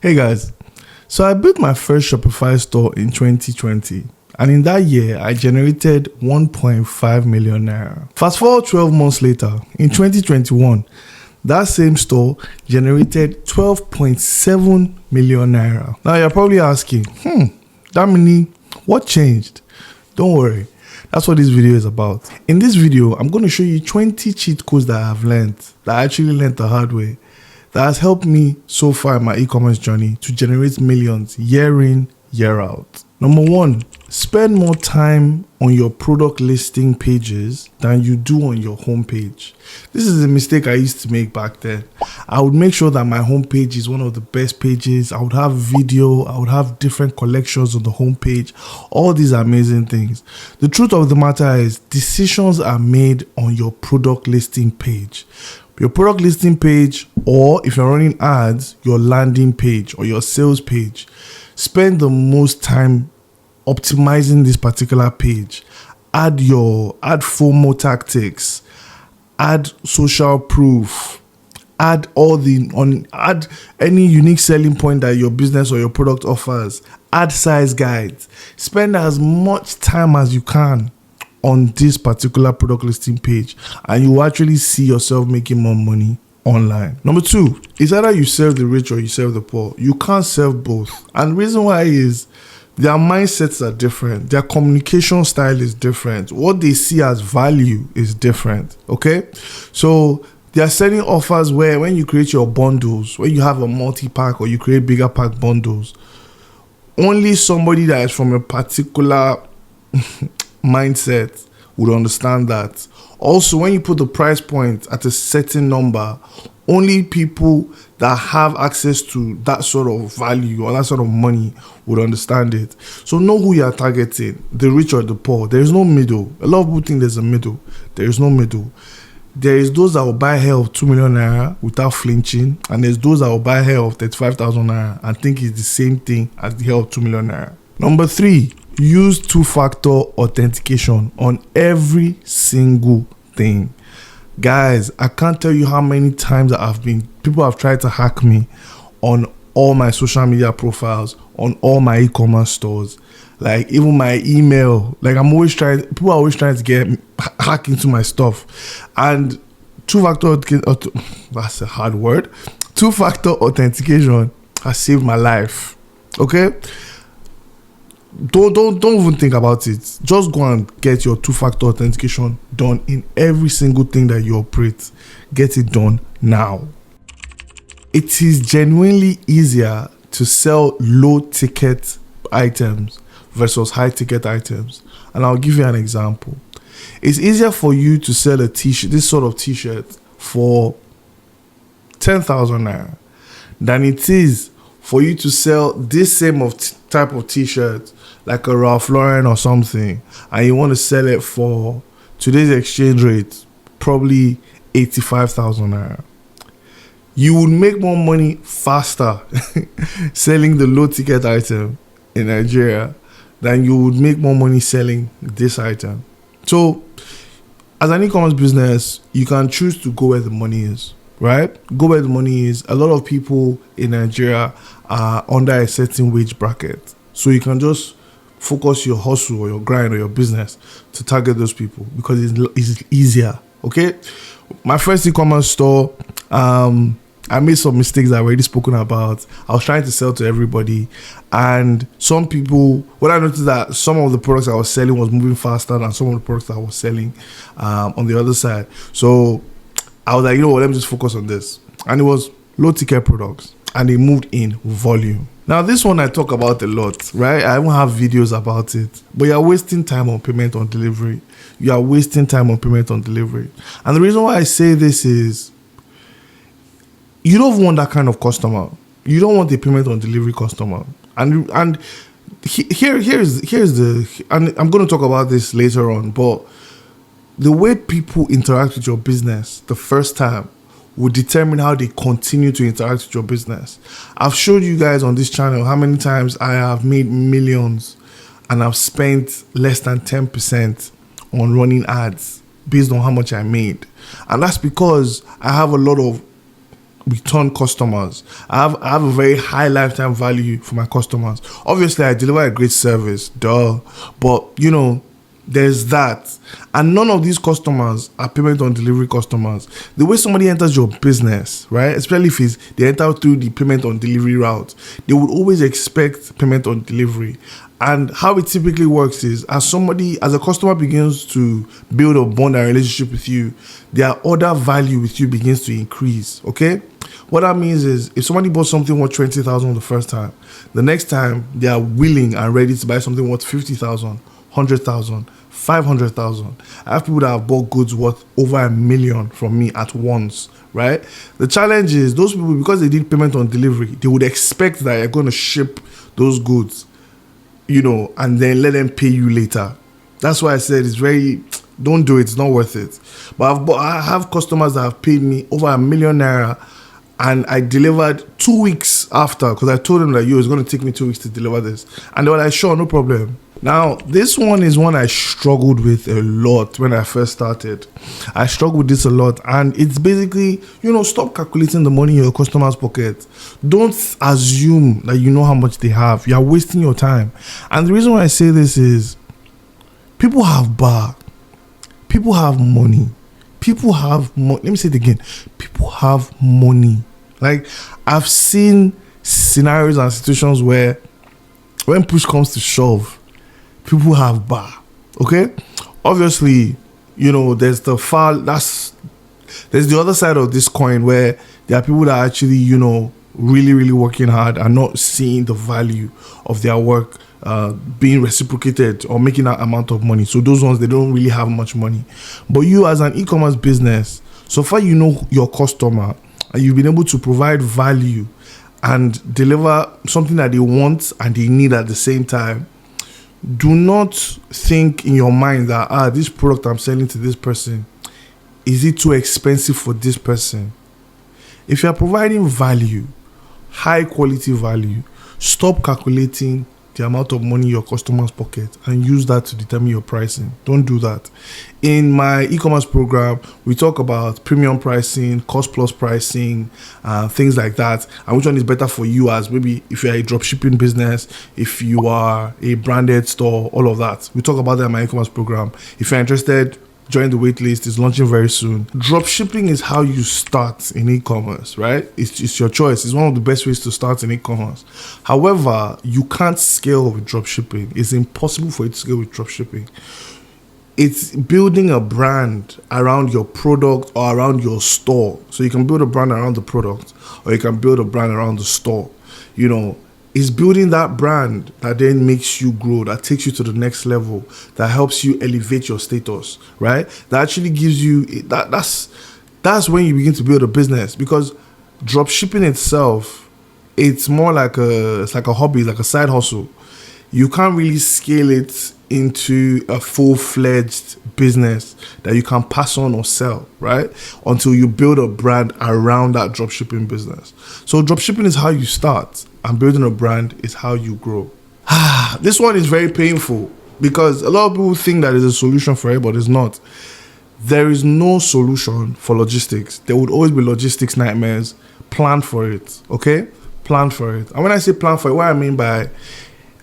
Hey guys, so I built my first Shopify store in 2020, and in that year I generated 1.5 million naira. Fast forward 12 months later, in 2021, that same store generated 12.7 million naira. Now you're probably asking, Damini, what changed? Don't worry, that's what this video is about. In this video, I'm going to show you 20 cheat codes that I've learned, that I actually learned the hard way, that has helped me so far in my e-commerce journey to generate millions year in, year out. Number one, spend more time on your product listing pages than you do on your homepage. This is a mistake I used to make back then. I would make sure that my homepage is one of the best pages. I would have video, I would have different collections on the homepage, all these amazing things. The truth of the matter is decisions are made on your product listing page. Your product listing page, or if you're running ads, your landing page or your sales page. Spend the most time optimizing this particular page. Add FOMO tactics, add social proof, add any unique selling point that your business or your product offers, add size guides. Spend as much time as you can on this particular product listing page, and you will actually see yourself making more money online. Number two, is either you serve the rich or you serve the poor. You can't serve both. And the reason why is their mindsets are different. Their communication style is different. What they see as value is different. Okay? So they are selling offers where when you create your bundles, when you have a multi-pack or you create bigger pack bundles, only somebody that is from a particular mindset would understand that. Also, when you put the price point at a certain number, only people that have access to that sort of value or that sort of money would understand it. So know who you are targeting, the rich or the poor. There is no middle. A lot of people think there's a middle. There is no middle. There is those that will buy hair of 2 million naira without flinching, and there's those that will buy hair of 35,000 naira and think it's the same thing as the hair of 2 million naira. Number three, use two-factor authentication on every single thing. Guys, I can't tell you how many times people have tried to hack me on all my social media profiles, on all my e-commerce stores, like even my email. Like people are always trying to get hack into my stuff. And two-factor that's a hard word. Two-factor authentication has saved my life. Okay? Don't even think about it. Just go and get your two-factor authentication done in every single thing that you operate. Get it done now. It is genuinely easier to sell low-ticket items versus high-ticket items. And I'll give you an example. It's easier for you to sell a t-shirt, this sort of t-shirt, for 10,000 naira than it is for you to sell this same type of t-shirt, like a Ralph Lauren or something, and you want to sell it for today's exchange rate, probably 85,000 naira. You would make more money faster selling the low ticket item in Nigeria than you would make more money selling this item. So as an e-commerce business, you can choose to go where the money is. Right? Go where the money is. A lot of people in Nigeria are under a certain wage bracket. So you can just focus your hustle or your grind or your business to target those people because it's easier. Okay? My first e-commerce store, I made some mistakes that I've already spoken about. I was trying to sell to everybody. And some people, when I noticed that some of the products I was selling was moving faster than some of the products I was selling on the other side. So I was like, you know what, let me just focus on this. And it was low ticket products and they moved in volume. Now this one I talk about a lot, right? I won't have videos about it, but you're wasting time on payment on delivery. You are wasting time on payment on delivery. And the reason why I say this is you don't want that kind of customer. You don't want a payment on delivery customer. And here's the, and I'm going to talk about this later on, but the way people interact with your business the first time will determine how they continue to interact with your business. I've showed you guys on this channel how many times I have made millions and I've spent less than 10% on running ads based on how much I made. And that's because I have a lot of return customers. I have a very high lifetime value for my customers. Obviously, I deliver a great service, but there's that. And none of these customers are payment on delivery customers. The way somebody enters your business, right, especially if they enter through the payment on delivery route, they would always expect payment on delivery. And how it typically works is, as a customer begins to build a bond and relationship with you, their order value with you begins to increase. Okay, what that means is, if somebody bought something worth 20,000 the first time, the next time they are willing and ready to buy something worth 50,000, 100,000, 500,000. I have people that have bought goods worth over $1 million from me at once, right? The challenge is, those people, because they did payment on delivery, they would expect that you're going to ship those goods, and then let them pay you later. That's why I said don't do it. It's not worth it. But I have customers that have paid me over ₦1 million, and I delivered 2 weeks after, because I told them that it's going to take me 2 weeks to deliver this. And they were like, sure, no problem. Now, this one is one I struggled with a lot when I first started. I struggled with this a lot. And it's basically, stop calculating the money in your customer's pocket. Don't assume that you know how much they have. You are wasting your time. And the reason why I say this is, people have bar. People have money. People have money. Let me say it again. People have money. Like, I've seen scenarios and situations where, when push comes to shove, people have bar. Okay, obviously, there's the other side of this coin, where there are people that are actually, really, really working hard and not seeing the value of their work being reciprocated or making that amount of money. So those ones, they don't really have much money. But you, as an e-commerce business, so far you know your customer and you've been able to provide value and deliver something that they want and they need at the same time. Do not think in your mind that this product I'm selling to this person, is it too expensive for this person? If you are providing value, high quality value, stop calculating the amount of money in your customer's pocket and use that to determine your pricing. Don't do that. In my e-commerce program, we talk about premium pricing, cost plus pricing, things like that, and which one is better for you, as maybe if you're a dropshipping business, if you are a branded store, all of that. We talk about that in my e-commerce program. If you're interested, join the waitlist. It's launching very soon. Dropshipping is how you start in e-commerce, right? It's your choice. It's one of the best ways to start in e-commerce. However, you can't scale with dropshipping. It's impossible for you to scale with dropshipping. It's building a brand around your product or around your store. So you can build a brand around the product, or you can build a brand around the store. It's building that brand that then makes you grow, that takes you to the next level, that helps you elevate your status, right? That actually gives you that's when you begin to build a business. Because dropshipping itself, it's more like a hobby, like a side hustle. You can't really scale it into a full-fledged business that you can pass on or sell, right? Until you build a brand around that dropshipping business. So dropshipping is how you start, and building a brand is how you grow. This one is very painful, because a lot of people think that there's a solution for it, but it's not. There is no solution for logistics. There would always be logistics nightmares. Plan for it, okay? Plan for it. And when I say plan for it, what I mean by,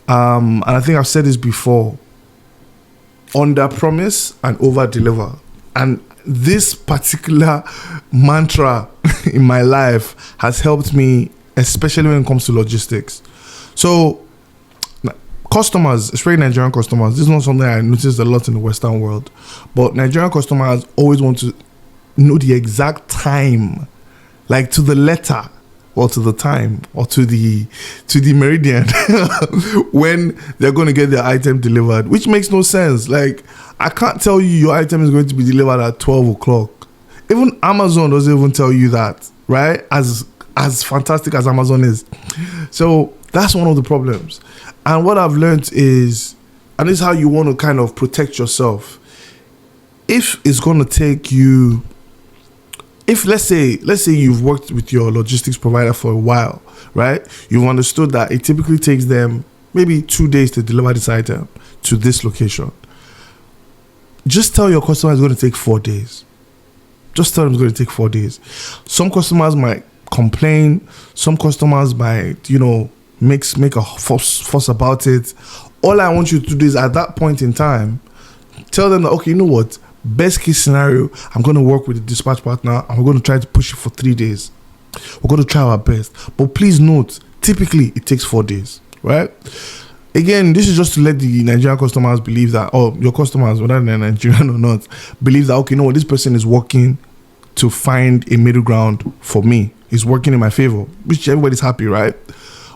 and I think I've said this before, under promise and over deliver. And this particular mantra in my life has helped me, especially when it comes to logistics. So customers, especially Nigerian customers, this is not something I noticed a lot in the Western world, but Nigerian customers always want to know the exact time, like to the letter, or to the time, or to the meridian when they're going to get their item delivered, which makes no sense. Like, I can't tell you your item is going to be delivered at 12 o'clock. Even Amazon doesn't even tell you that, right? As fantastic as Amazon is. So that's one of the problems. And what I've learned is, and this is how you want to kind of protect yourself. If it's going to take you, if let's say you've worked with your logistics provider for a while, right? You've understood that it typically takes them maybe 2 days to deliver this item to this location. Just tell your customer it's going to take 4 days. Just tell them it's going to take 4 days. Some customers might complain. Some customers might, make a fuss about it. All I want you to do is at that point in time, tell them that, okay, you know what? Best case scenario, I'm going to work with the dispatch partner and we're going to try to push it for 3 days. We're going to try our best. But please note, typically it takes 4 days, right? Again, this is just to let the Nigerian customers believe that, or your customers, whether they're Nigerian or not, believe that, okay, this person is working to find a middle ground for me. He's working in my favor, which everybody's happy, right?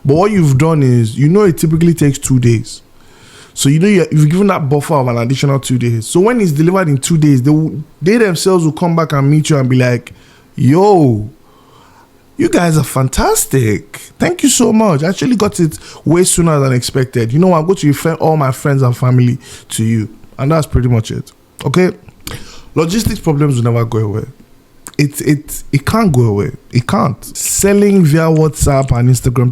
But what you've done is, it typically takes 2 days. So, you've given that buffer of an additional 2 days. So when it's delivered in 2 days, they themselves will come back and meet you and be like, yo, you guys are fantastic. Thank you so much. I actually got it way sooner than expected. I'm going to refer all my friends and family to you. And that's pretty much it. Okay? Logistics problems will never go away. It can't go away. It can't. Selling via WhatsApp and Instagram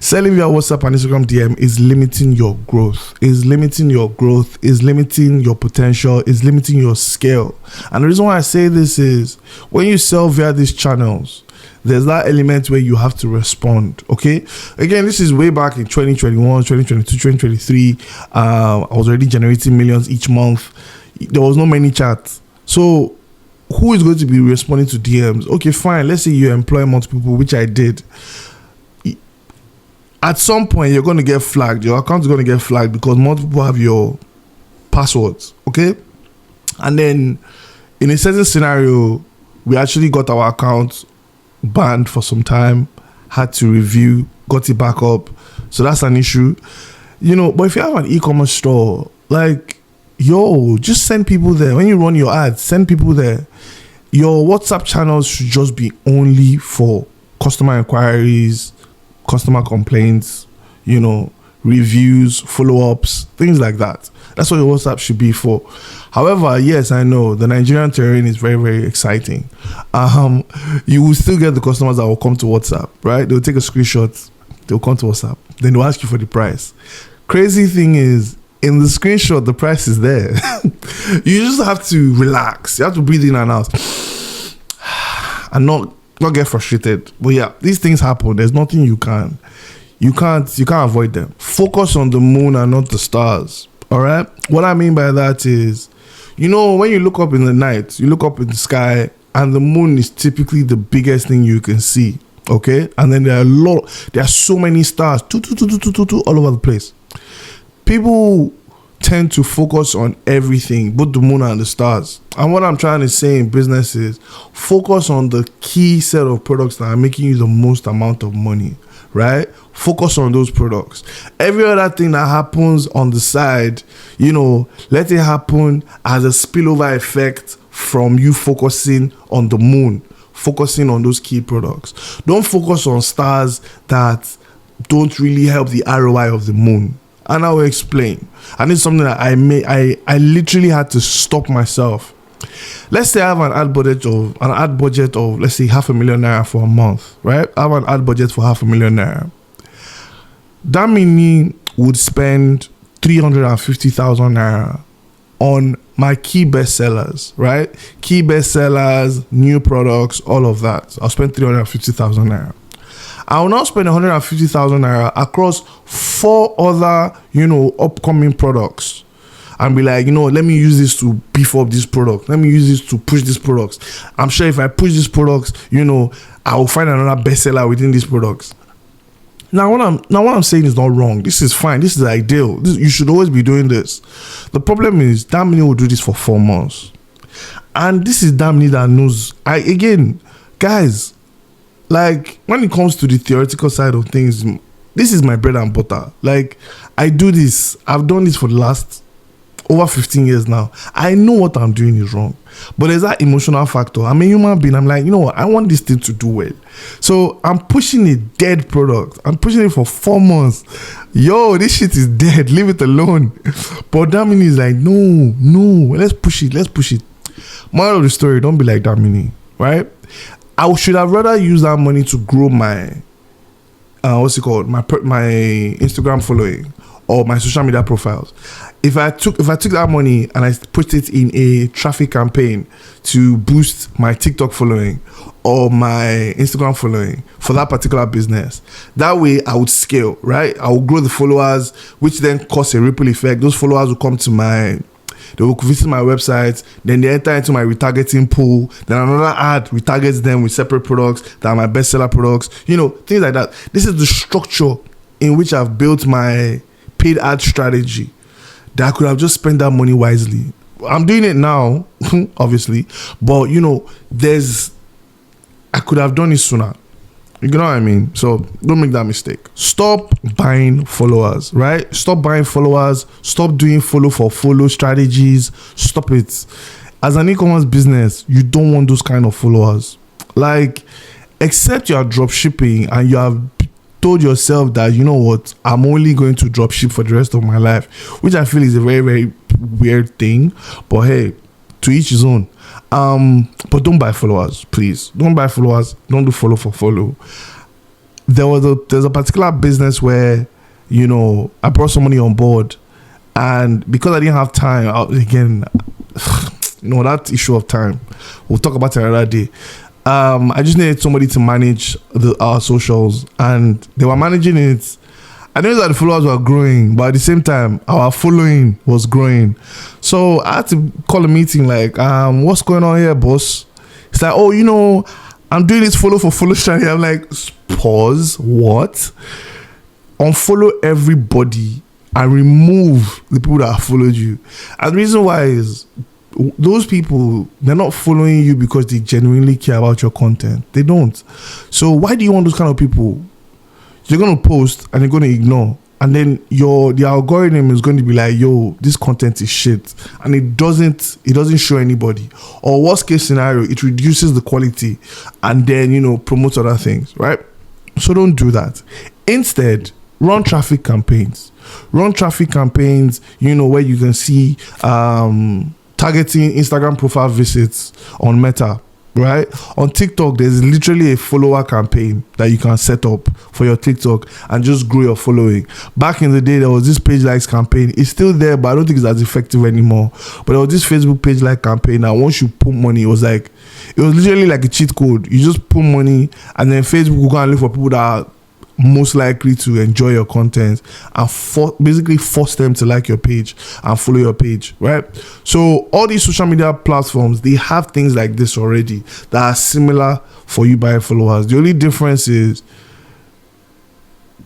Selling via WhatsApp and Instagram DM is limiting your growth. Is limiting your potential. Is limiting your scale. And the reason why I say this is when you sell via these channels, there's that element where you have to respond. Okay? Again, this is way back in 2021, 2022, 2023. I was already generating millions each month. There was no many chats. So who is going to be responding to DMs? Okay, fine. Let's say you employ multiple people, which I did. At some point, you're going to get flagged. Your account is going to get flagged because multiple people have your passwords. Okay? And then in a certain scenario, we actually got our account banned for some time, had to review, got it back up. So that's an issue. But if you have an e-commerce store, just send people there. When you run your ads, send people there. Your WhatsApp channels should just be only for customer inquiries, customer complaints, reviews, follow-ups, things like that. That's what your WhatsApp should be for. However, yes, I know the Nigerian terrain is very, very exciting. You will still get the customers that will come to WhatsApp, right? They'll take a screenshot, they'll come to WhatsApp, then they'll ask you for the price. Crazy thing is, in the screenshot, the price is there. You just have to relax. You have to breathe in and out and not get frustrated. But yeah, these things happen. There's nothing you can't avoid them. Focus on the moon and not the stars. All right. What I mean by that is, when you look up in the night, you look up in the sky, and the moon is typically the biggest thing you can see. Okay, and then there are so many stars, all over the place. People tend to focus on everything, both the moon and the stars. And what I'm trying to say in business is focus on the key set of products that are making you the most amount of money, right? Focus on those products. Every other thing that happens on the side, let it happen as a spillover effect from you focusing on the moon, focusing on those key products. Don't focus on stars that don't really help the ROI of the moon. And I will explain. And it's something that I literally had to stop myself. Let's say I have an ad budget of let's say $500,000 naira for a month, right? I have an ad budget for $500,000 naira. Damini would spend 350,000 naira on my key bestsellers, right? Key bestsellers, new products, all of that. I'll spend 350,000 naira. I will now spend 150,000 naira across 4 other, upcoming products, and be like, let me use this to beef up this product. Let me use this to push these products. I'm sure if I push these products, I will find another bestseller within these products. Now what I'm saying is not wrong. This is fine. This is ideal. You should always be doing this. The problem is Damini will do this for 4 months, and this is Damini that knows. Guys. When it comes to the theoretical side of things, this is my bread and butter. I do this. I've done this for the last over 15 years now. I know what I'm doing is wrong. But there's that emotional factor. I'm a human being. I'm like, what? I want this thing to do well. So I'm pushing a dead product. I'm pushing it for 4 months. Yo, this shit is dead. Leave it alone. But Damini is like, no. Let's push it. Moral of the story, don't be like Damini, right? I should have rather used that money to grow my my Instagram following, or my social media profiles. If I took that money and I put it in a traffic campaign to boost my TikTok following or my Instagram following for that particular business, that way I would scale, right? I will grow the followers, which then cause a ripple effect. Those followers will come to they will visit my website, then they enter into my retargeting pool, then another ad retargets them with separate products that are my bestseller products, things like that. This is the structure in which I've built my paid ad strategy, that I could have just spent that money wisely. I'm doing it now, obviously, but I could have done it sooner. You know what I mean? So don't make that mistake. Stop buying followers, right? Stop buying followers. Stop doing follow for follow strategies. Stop it. As an e-commerce business, you don't want those kind of followers. Like, except you are drop shipping and you have told yourself that, you know what, I'm only going to drop ship for the rest of my life, which I feel is a very, very weird thing. But hey, to each his own. But don't buy followers, please. Don't buy followers. Don't do follow for follow. There's a particular business where, I brought somebody on board, and because I didn't have time, that issue of time, we'll talk about it another day. I just needed somebody to manage our socials, and they were managing it. I noticed that the followers were growing, but at the same time, our following was growing. So I had to call a meeting like, what's going on here, boss? It's like, I'm doing this follow for follow strategy. I'm like, pause, what? Unfollow everybody and remove the people that have followed you. And the reason why is, those people, they're not following you because they genuinely care about your content. They don't. So why do you want those kind of people? You're going to post and you're going to ignore, and then the algorithm is going to be like, yo, this content is shit, and it doesn't show anybody, or worst case scenario, it reduces the quality and then promotes other things, right? So don't do that. Instead, run traffic campaigns where you can see targeting Instagram profile visits on Meta. Right? On TikTok, there's literally a follower campaign that you can set up for your TikTok and just grow your following. Back in the day, there was this page likes campaign. It's still there, but I don't think it's as effective anymore. But there was this Facebook page like campaign, and once you put money, it was literally like a cheat code. You just put money, and then Facebook will go and look for people that are most likely to enjoy your content and basically force them to like your page and follow your page, right? So all these social media platforms, they have things like this already that are similar for you buying followers. The only difference is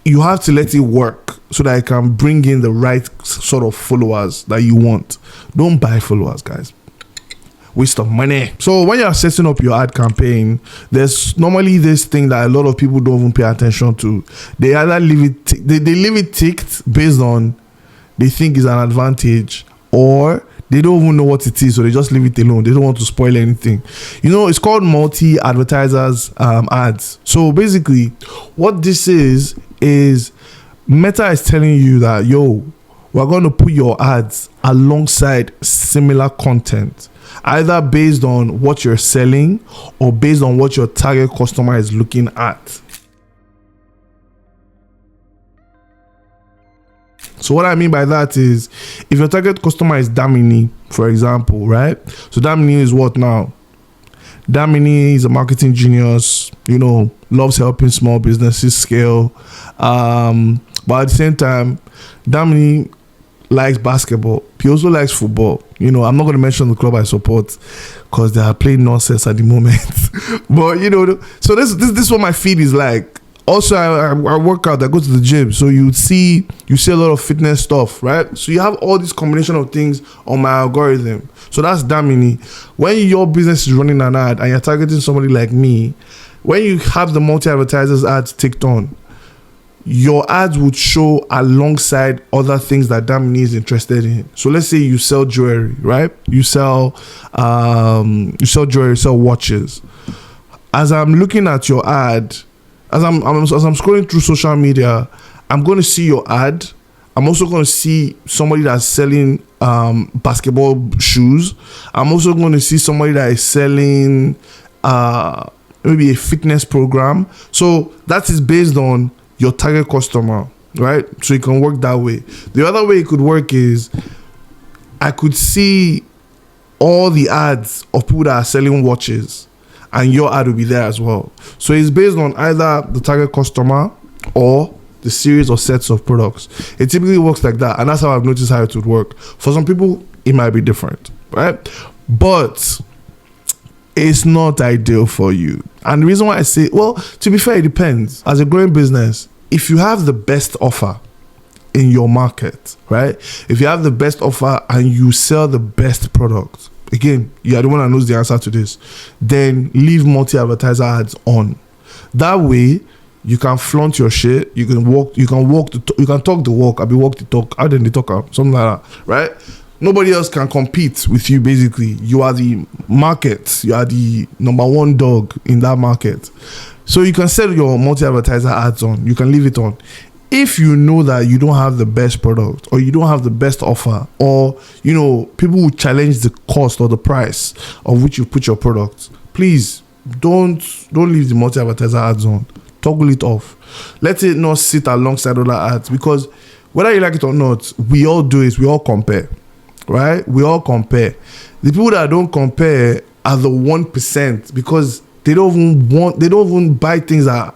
you have to let it work so that it can bring in the right sort of followers that you want. Don't buy followers, guys. Waste of money. So when you're setting up your ad campaign, there's normally this thing that a lot of people don't even pay attention to. They either leave it they leave it ticked based on they think is an advantage, or they don't even know what it is, so they just leave it alone. They don't want to spoil anything. It's called multi-advertisers ads. So basically what this is Meta is telling you that, yo, we're going to put your ads alongside similar content, either based on what you're selling or based on what your target customer is looking at. So what I mean by that is, if your target customer is Damini, for example, right? So Damini is what now? Damini is a marketing genius, loves helping small businesses scale. But at the same time, Damini likes basketball. He also likes football. I'm not going to mention the club I support because they are playing nonsense at the moment. But so this is what my feed is like. Also, I work out. I go to the gym, so you see a lot of fitness stuff, right? So you have all this combination of things on my algorithm. So that's Damini. When your business is running an ad and you're targeting somebody like me, when you have the multi-advertisers ads ticked on, your ads would show alongside other things that Damini is interested in. So let's say you sell jewelry, right? You sell jewelry, you sell watches. As I'm looking at your ad, as I'm scrolling through social media, I'm going to see your ad. I'm also going to see somebody that's selling basketball shoes. I'm also going to see somebody that is selling maybe a fitness program. So that is based on your target customer, right? So it can work that way. The other way it could work is I could see all the ads of people that are selling watches, and your ad will be there as well. So it's based on either the target customer or the series or sets of products. It typically works like that, and that's how I've noticed how it would work. For some people, it might be different, right? But it's not ideal for you. And the reason why I say, well, to be fair, it depends. As a growing business, if you have the best offer in your market, right? If you have the best offer and you sell the best product, again, you are the one that knows the answer to this, then leave multi-advertiser ads on. That way, you can flaunt your shit. You can talk the walk. I be walk the talk. How then they talk out? Something like that, right? Nobody else can compete with you. Basically, you are the market. You are the number one dog in that market. So you can set your multi-advertiser ads on. You can leave it on. If you know that you don't have the best product, or you don't have the best offer, or people will challenge the cost or the price of which you put your product, please don't leave the multi-advertiser ads on. Toggle it off. Let it not sit alongside other ads, because whether you like it or not, we all do it. We all compare, right? We all compare. The people that don't compare are the 1%, because they don't even buy things that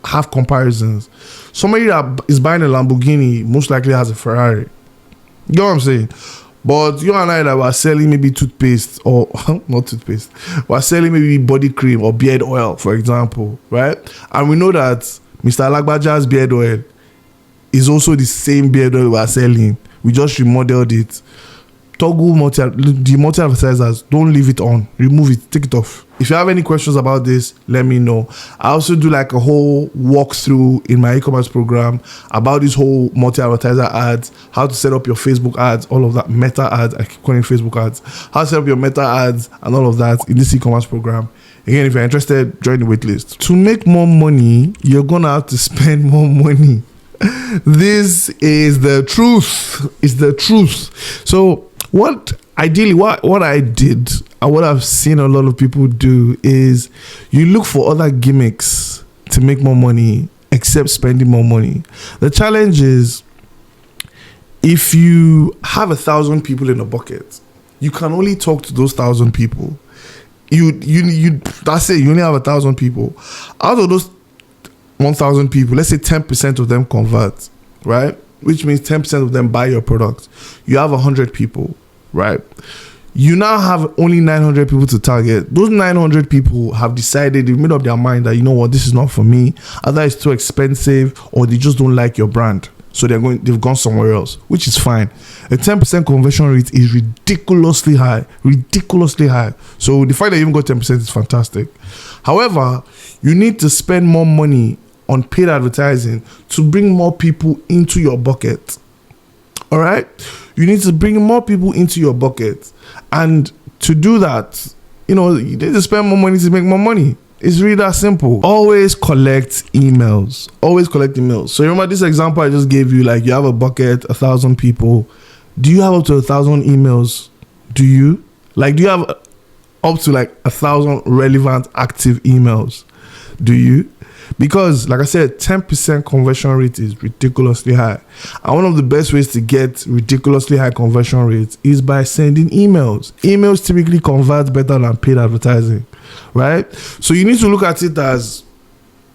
have comparisons. Somebody that is buying a Lamborghini most likely has a Ferrari. You know what I'm saying? But you and I that were selling maybe toothpaste, or not toothpaste, we're selling maybe body cream or beard oil, for example, right? And we know that Mr. Lagbaja's beard oil is also the same beard oil we're selling. We just remodeled it. Toggle the multi-advertisers, don't leave it on. Remove it, take it off. If you have any questions about this, let me know. I also do like a whole walkthrough in my e-commerce program about this whole multi-advertiser ads, how to set up your Facebook ads, all of that, meta ads, I keep calling it Facebook ads, how to set up your meta ads and all of that in this e-commerce program. Again, if you're interested, join the waitlist. To make more money, you're gonna have to spend more money. This is the truth. It's the truth. So what I did and what I've seen a lot of people do is you look for other gimmicks to make more money except spending more money. The challenge is, if you have 1,000 people in a bucket, you can only talk to those 1,000 people. You that's it. You only have 1,000 people. Out of those 1,000 people, let's say 10% of them convert, right? Which means 10% of them buy your product. You have 100 people, right? You now have only 900 people to target. Those 900 people have decided, they've made up their mind that, you know what, this is not for me. Either it's too expensive or they just don't like your brand. So they've gone somewhere else, which is fine. A 10% conversion rate is ridiculously high. So the fact that you even got 10% is fantastic. However, you need to spend more money on paid advertising to bring more people into your bucket. All right? You need to bring more people into your bucket. And to do that, you need to spend more money to make more money. It's really that simple. Always collect emails. So remember this example I just gave you, like you have a bucket, 1,000 people. Do you have up to 1,000 emails? Do you? Like, do you have up to like 1,000 relevant active emails? Do you? Because, like I said, 10% conversion rate is ridiculously high. And one of the best ways to get ridiculously high conversion rates is by sending emails. Emails typically convert better than paid advertising, right? So you need to look at it as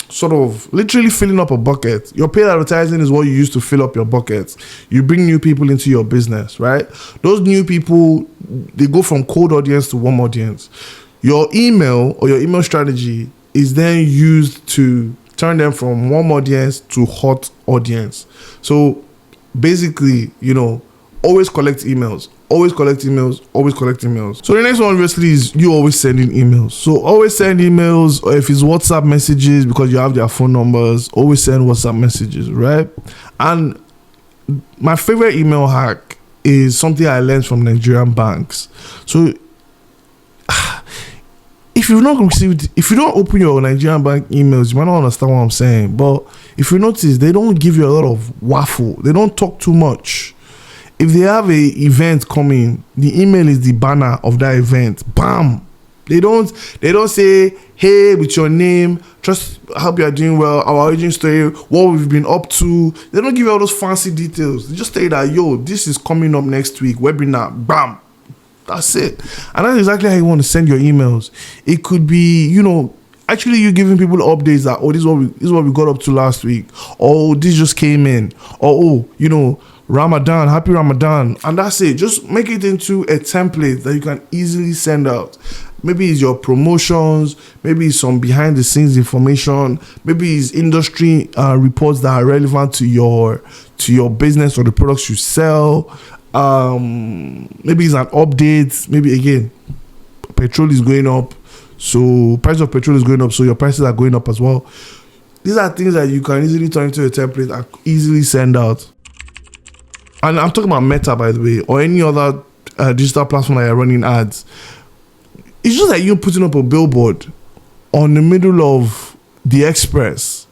sort of literally filling up a bucket. Your paid advertising is what you use to fill up your buckets. You bring new people into your business, right? Those new people, they go from cold audience to warm audience. Your email or your email strategy is then used to turn them from warm audience to hot audience. So basically, always collect emails. So the next one obviously is you always sending emails. So always send emails, or if it's WhatsApp messages because you have their phone numbers, always send WhatsApp messages, right? And my favorite email hack is something I learned from Nigerian banks. So if you don't open your Nigerian bank emails, you might not understand what I'm saying. But if you notice, they don't give you a lot of waffle. They don't talk too much. If they have a event coming, the email is the banner of that event. Bam! They don't say, hey, with your name, just hope you are doing well, our origin story, what we've been up to. They don't give you all those fancy details. They just tell you that, yo, this is coming up next week, webinar, bam. That's it. And that's exactly how you want to send your emails. It could be, actually you giving people updates that, oh, this is what we got up to last week. Oh, this just came in. Or, Ramadan, happy Ramadan. And that's it. Just make it into a template that you can easily send out. Maybe it's your promotions, maybe it's some behind the scenes information, maybe it's industry reports that are relevant to your business or the products you sell. Maybe it's an update. Maybe again, petrol is going up, so price of petrol is going up, so your prices are going up as well. These are things that you can easily turn into a template and easily send out. And I'm talking about Meta, by the way, or any other digital platform that you're running ads. It's just like you putting up a billboard on the middle of the express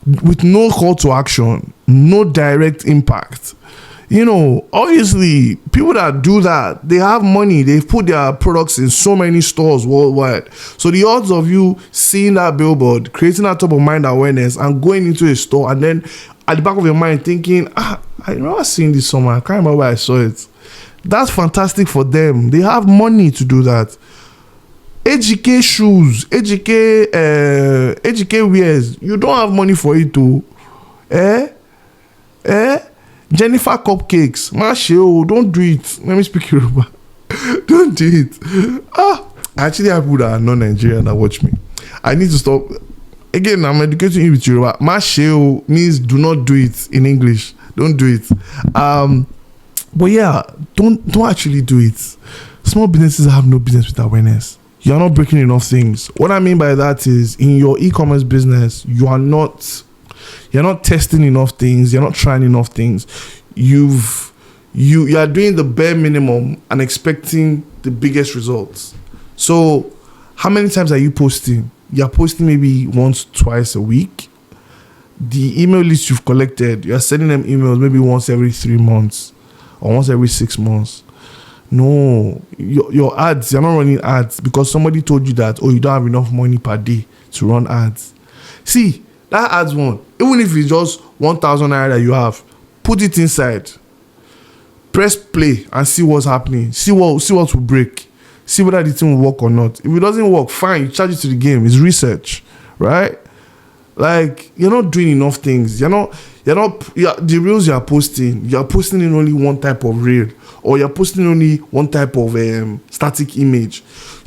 with no call to action, no direct impact. Obviously, people that do that, they have money. They've put their products in so many stores worldwide. So the odds of you seeing that billboard, creating that top of mind awareness, and going into a store, and then at the back of your mind thinking, I remember seeing this somewhere. I can't remember where I saw it. That's fantastic for them. They have money to do that. AGK shoes, AGK wears. You don't have money for it too. Jennifer cupcakes. Mashio, don't do it. Let me speak Yoruba. Don't do it. I actually have people that are non-Nigerian that watch me. I need to stop. Again, I'm educating you with Yoruba. Mashio means do not do it in English. Don't do it. But yeah, don't actually do it. Small businesses have no business with awareness. You're not breaking enough things. What I mean by that is, in your e-commerce business, you're not testing enough things. You're not trying enough things. You are doing the bare minimum and expecting the biggest results. So how many times are you posting? You're posting maybe once, twice a week. The email list you've collected, you're sending them emails maybe once every 3 months or once every 6 months. No, your ads, you're not running ads because somebody told you that, you don't have enough money per day to run ads. See, that ads one, even if it's just 1,000 naira that you have, put it inside, press play and see what's happening. See what will break. See whether the thing will work or not. If it doesn't work, fine, you charge it to the game. It's research, right? Like, you're not doing enough things. The reels you're posting in only one type of reel, or you're posting only one type of static image.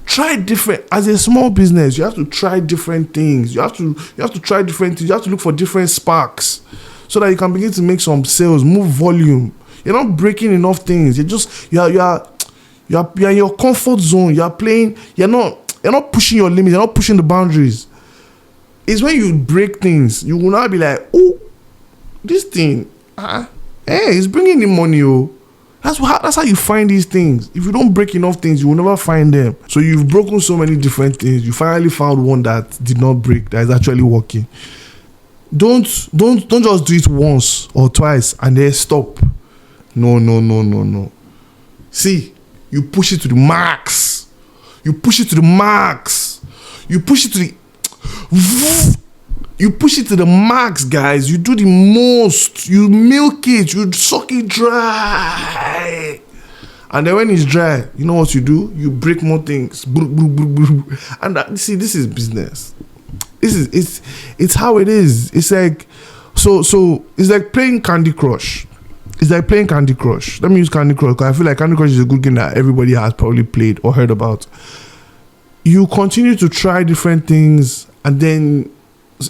Try different. As a small business, you have to try different things. You have to try different things. You have to look for different sparks so that you can begin to make some sales, move volume. You're not breaking enough things. You're in your comfort zone. You're playing. You're not pushing your limits. You're not pushing the boundaries. It's when you break things, you will not be like, oh, this thing, it's bringing in money, oh. That's how you find these things. If you don't break enough things, you will never find them. So you've broken so many different things. You finally found one that did not break, that is actually working. Don't just do it once or twice and then stop. No. See, you push it to the max. You push it to the max, guys. You do the most. You milk it. You suck it dry. And then when it's dry, you know what you do? You break more things. And see, this is business. It's how it is. It's like, so it's like playing Candy Crush. Let me use Candy Crush because I feel like Candy Crush is a good game that everybody has probably played or heard about. You continue to try different things, and then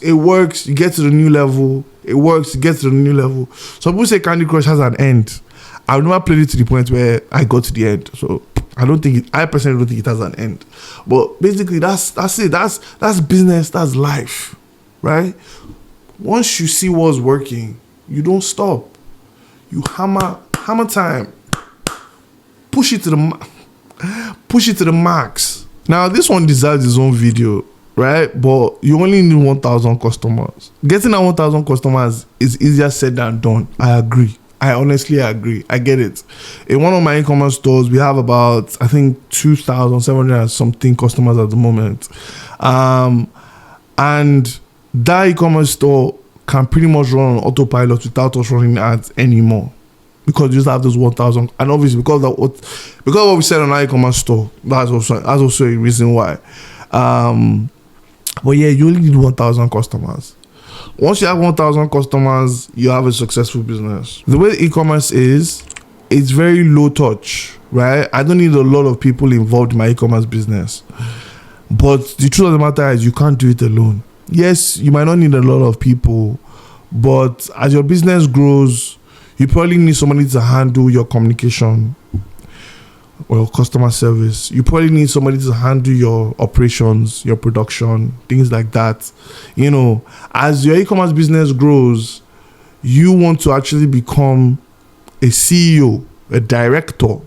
it works, you get to the new level. It works, you get to the new level. Some people say Candy Crush has an end. I've never played it to the point where I got to the end. So I personally don't think it has an end. But basically that's it. That's business, that's life. Right? Once you see what's working, you don't stop. You hammer time. Push it to the max. Now this one deserves its own video, right? But you only need 1,000 customers. Getting that 1,000 customers is easier said than done. I agree. I honestly agree. I get it. In one of my e-commerce stores, we have about, I think, 2,700 and something customers at the moment. And that e-commerce store can pretty much run on autopilot without us running ads anymore. Because you just have those 1,000. And obviously, because of what we said on our e-commerce store, that's also a reason why. But yeah, you only need 1,000 customers. Once you have 1,000 customers, you have a successful business. The way e-commerce is, it's very low touch, right? I don't need a lot of people involved in my e-commerce business. But the truth of the matter is, you can't do it alone. Yes, you might not need a lot of people, but as your business grows, you probably need somebody to handle your communication or customer service. You probably need somebody to handle your operations, your production, things like that. You know, as your e-commerce business grows, you want to actually become a CEO, a director,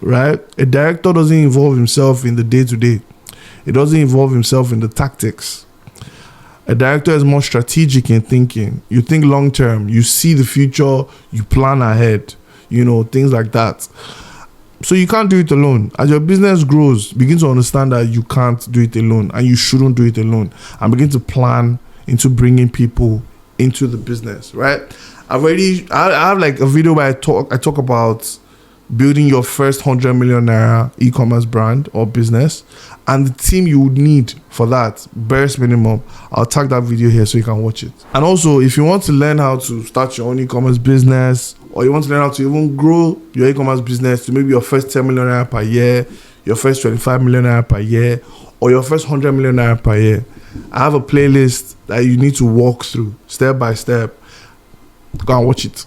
right? A director doesn't involve himself in the day-to-day. It doesn't involve himself in the tactics. A director is more strategic in thinking. You think long-term. You see the future. You plan ahead. You know, things like that. So you can't do it alone. As your business grows, begin to understand that you can't do it alone and you shouldn't do it alone, and begin to plan into bringing people into the business, right? I have like a video where I talk about building your first 100 million naira e-commerce brand or business and the team you would need for that, barest minimum. I'll tag that video here so you can watch it. And also, if you want to learn how to start your own e-commerce business, or you want to learn how to even grow your e-commerce business to maybe your first 10 million naira per year, your first 25 million naira per year, or your first 100 million naira per year, I have a playlist that you need to walk through step by step. Go and watch it.